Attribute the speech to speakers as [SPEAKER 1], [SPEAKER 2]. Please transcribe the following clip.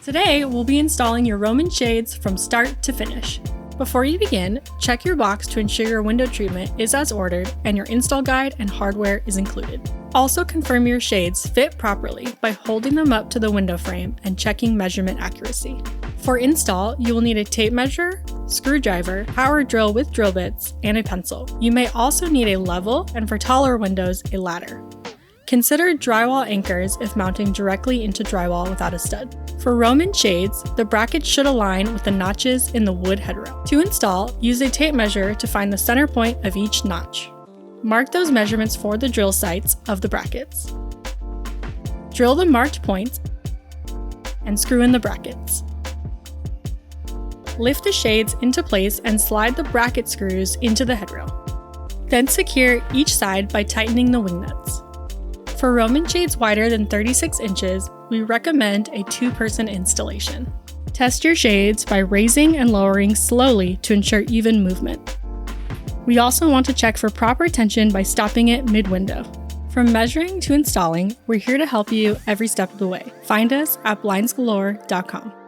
[SPEAKER 1] Today, we'll be installing your Roman shades from start to finish. Before you begin, check your box to ensure your window treatment is as ordered and your install guide and hardware is included. Also confirm your shades fit properly by holding them up to the window frame and checking measurement accuracy. For install, you will need a tape measure, screwdriver, power drill with drill bits, and a pencil. You may also need a level, and for taller windows, a ladder. Consider drywall anchors if mounting directly into drywall without a stud. For Roman shades, the brackets should align with the notches in the wood headrail. To install, use a tape measure to find the center point of each notch. Mark those measurements for the drill sites of the brackets. Drill the marked points and screw in the brackets. Lift the shades into place and slide the bracket screws into the headrail. Then secure each side by tightening the wing nuts. For Roman shades wider than 36 inches, we recommend a 2-person installation. Test your shades by raising and lowering slowly to ensure even movement. We also want to check for proper tension by stopping it mid-window. From measuring to installing, we're here to help you every step of the way. Find us at blindsgalore.com.